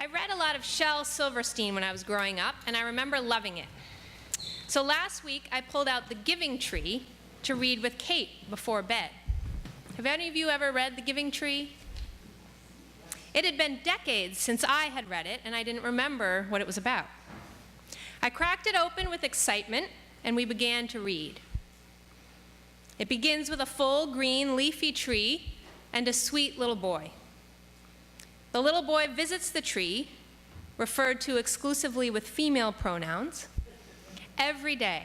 I read a lot of Shel Silverstein when I was growing up, and I remember loving it. So last week, I pulled out The Giving Tree to read with Kate before bed. Have any of you ever read The Giving Tree? It had been decades since I had read it, and I didn't remember what it was about. I cracked it open with excitement, and we began to read. It begins with a full, green, leafy tree and a sweet little boy. The little boy visits the tree, referred to exclusively with female pronouns, every day,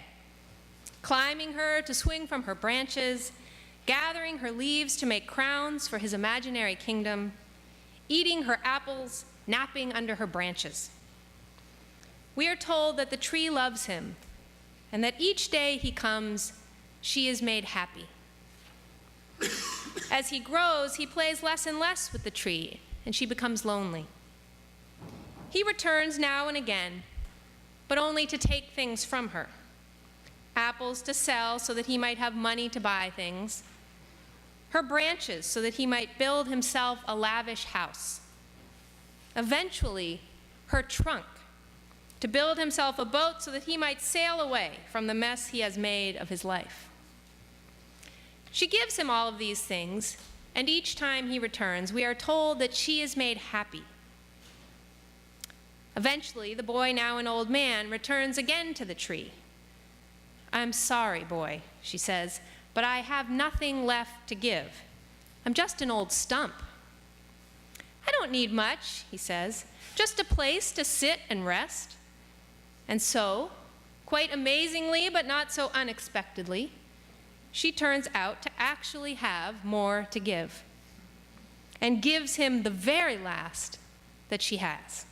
climbing her to swing from her branches, gathering her leaves to make crowns for his imaginary kingdom, eating her apples, napping under her branches. We are told that the tree loves him, and that each day he comes, she is made happy. As he grows, he plays less and less with the tree, and she becomes lonely. He returns now and again, but only to take things from her. Apples to sell so that he might have money to buy things. Her branches so that he might build himself a lavish house. Eventually, her trunk to build himself a boat so that he might sail away from the mess he has made of his life. She gives him all of these things, and each time he returns, we are told that she is made happy. Eventually, the boy, now an old man, returns again to the tree. "I'm sorry, boy," she says, "but I have nothing left to give. I'm just an old stump." "I don't need much," he says, "just a place to sit and rest." And so, quite amazingly, but not so unexpectedly, she turns out to actually have more to give, and gives him the very last that she has.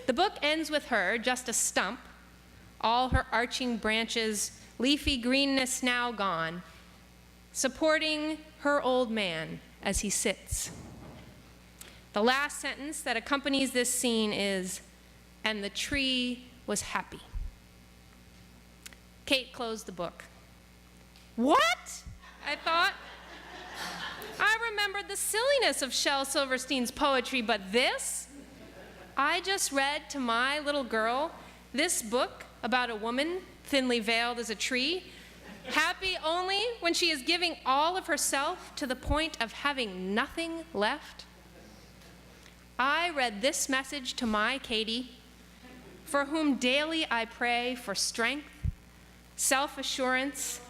The book ends with her, just a stump, all her arching branches, leafy greenness now gone, supporting her old man as he sits. The last sentence that accompanies this scene is, "And the tree was happy." Kate closed the book. "What?" I thought. I remembered the silliness of Shel Silverstein's poetry, but this? I just read to my little girl this book about a woman thinly veiled as a tree, happy only when she is giving all of herself to the point of having nothing left. I read this message to my Katie, for whom daily I pray for strength, self-assurance,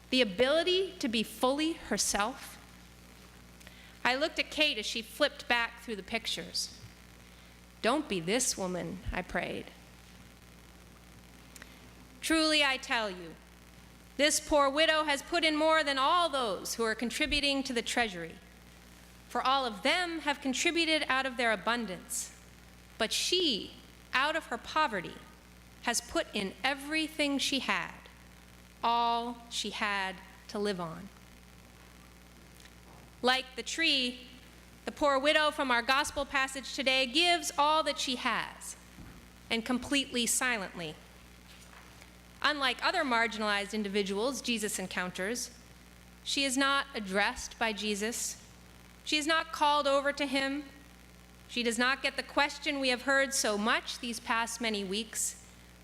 the ability to be fully herself. I looked at Kate as she flipped back through the pictures. "Don't be this woman," I prayed. Truly, I tell you, this poor widow has put in more than all those who are contributing to the treasury, for all of them have contributed out of their abundance, but she, out of her poverty, has put in everything she had, all she had to live on." Like the tree, the poor widow from our gospel passage today gives all that she has, and completely silently. Unlike other marginalized individuals Jesus encounters, she is not addressed by Jesus. She is not called over to him. She does not get the question we have heard so much these past many weeks,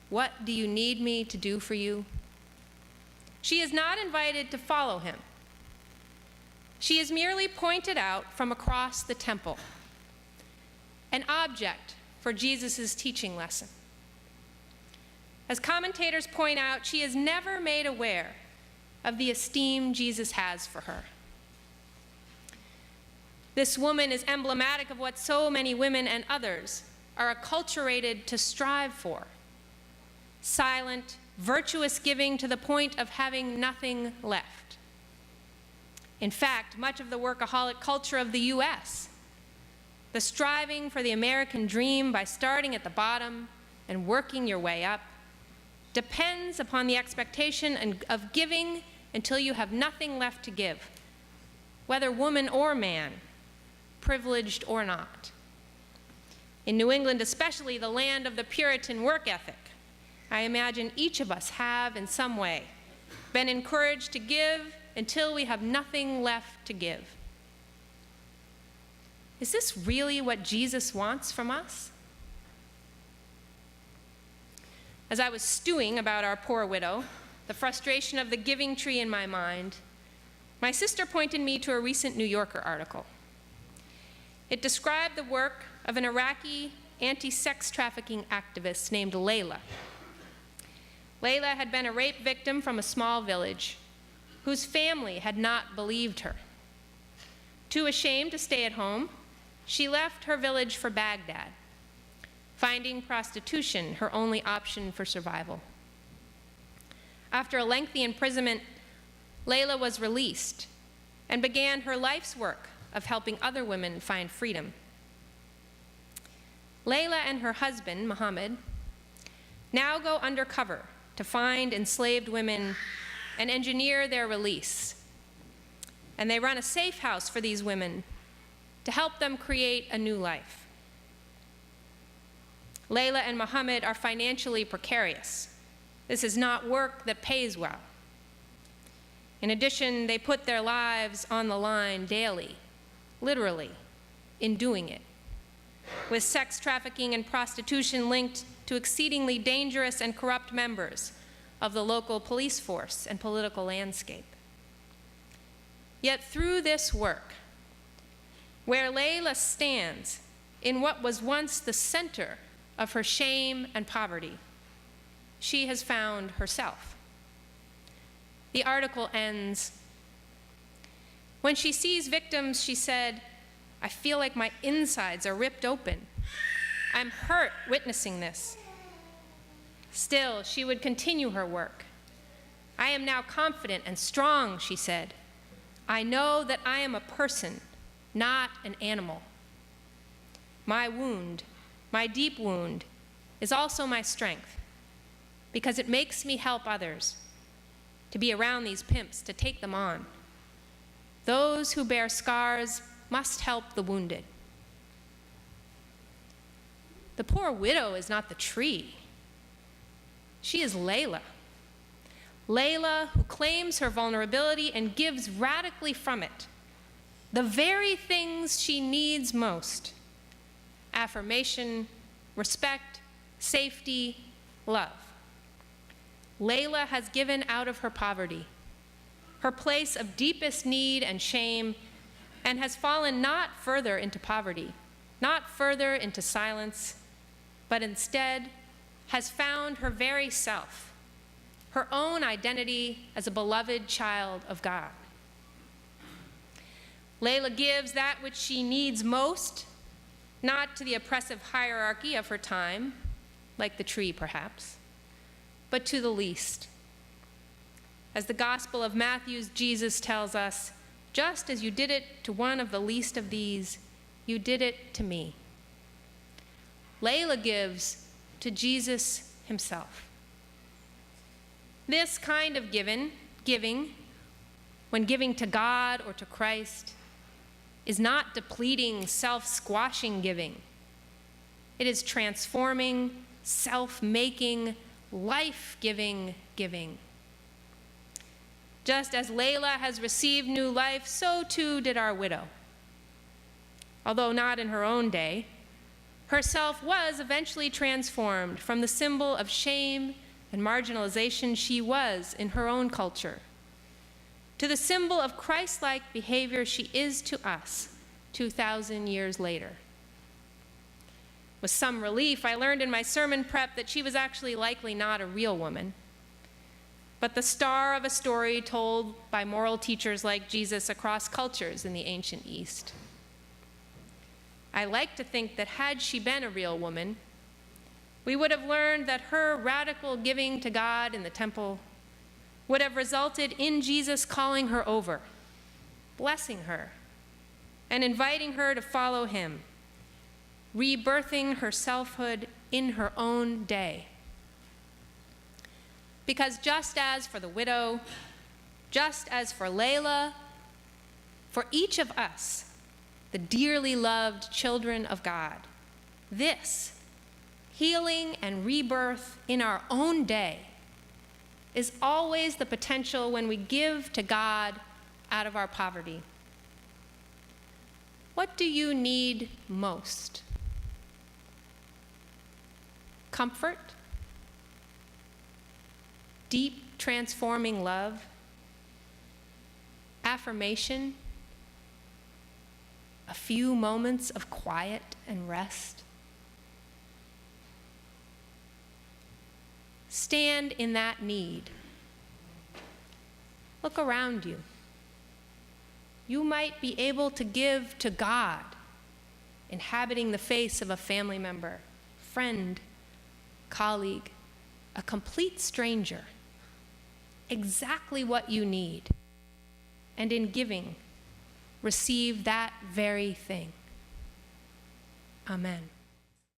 "What do you need me to do for you?" She is not invited to follow him. She is merely pointed out from across the temple, an object for Jesus' teaching lesson. As commentators point out, she is never made aware of the esteem Jesus has for her. This woman is emblematic of what so many women and others are acculturated to strive for: silent, virtuous giving to the point of having nothing left. In fact, much of the workaholic culture of the US, the striving for the American dream by starting at the bottom and working your way up, depends upon the expectation of giving until you have nothing left to give, whether woman or man, privileged or not. In New England especially, the land of the Puritan work ethic, I imagine each of us have, in some way, been encouraged to give until we have nothing left to give. Is this really what Jesus wants from us? As I was stewing about our poor widow, the frustration of the giving tree in my mind, my sister pointed me to a recent New Yorker article. It described the work of an Iraqi anti-sex trafficking activist named Layla. Layla had been a rape victim from a small village whose family had not believed her. Too ashamed to stay at home, she left her village for Baghdad, finding prostitution her only option for survival. After a lengthy imprisonment, Layla was released and began her life's work of helping other women find freedom. Layla and her husband, Muhammad, now go undercover to find enslaved women and engineer their release. And they run a safe house for these women to help them create a new life. Layla and Muhammad are financially precarious. This is not work that pays well. In addition, they put their lives on the line daily, literally, in doing it, with sex trafficking and prostitution linked to exceedingly dangerous and corrupt members of the local police force and political landscape. Yet through this work, where Layla stands in what was once the center of her shame and poverty, she has found herself. The article ends, "When she sees victims, she said, 'I feel like my insides are ripped open. I'm hurt witnessing this.' Still, she would continue her work. 'I am now confident and strong,' she said. 'I know that I am a person, not an animal. My wound, my deep wound, is also my strength, because it makes me help others, to be around these pimps, to take them on. Those who bear scars must help the wounded.'" The poor widow is not the tree. She is Layla. Layla, who claims her vulnerability and gives radically from it the very things she needs most: affirmation, respect, safety, love. Layla has given out of her poverty, her place of deepest need and shame, and has fallen not further into poverty, not further into silence, but instead has found her very self, her own identity as a beloved child of God. Layla gives that which she needs most, not to the oppressive hierarchy of her time, like the tree perhaps, but to the least. As the Gospel of Matthew's Jesus tells us, "Just as you did it to one of the least of these, you did it to me." Layla gives to Jesus himself. This kind of giving, when giving to God or to Christ, is not depleting, self-squashing giving. It is transforming, self-making, life-giving giving. Just as Layla has received new life, so too did our widow. Although not in her own day, herself was eventually transformed from the symbol of shame and marginalization she was in her own culture to the symbol of Christ-like behavior she is to us 2,000 years later. With some relief, I learned in my sermon prep that she was actually likely not a real woman, but the star of a story told by moral teachers like Jesus across cultures in the ancient East. I like to think that had she been a real woman, we would have learned that her radical giving to God in the temple would have resulted in Jesus calling her over, blessing her, and inviting her to follow him, rebirthing her selfhood in her own day. Because just as for the widow, just as for Layla, for each of us, the dearly loved children of God, this healing and rebirth in our own day is always the potential when we give to God out of our poverty. What do you need most? Comfort? Deep, transforming love? Affirmation? A few moments of quiet and rest? Stand in that need. Look around you. You might be able to give to God, inhabiting the face of a family member, friend, colleague, a complete stranger, exactly what you need. And in giving, receive that very thing. Amen.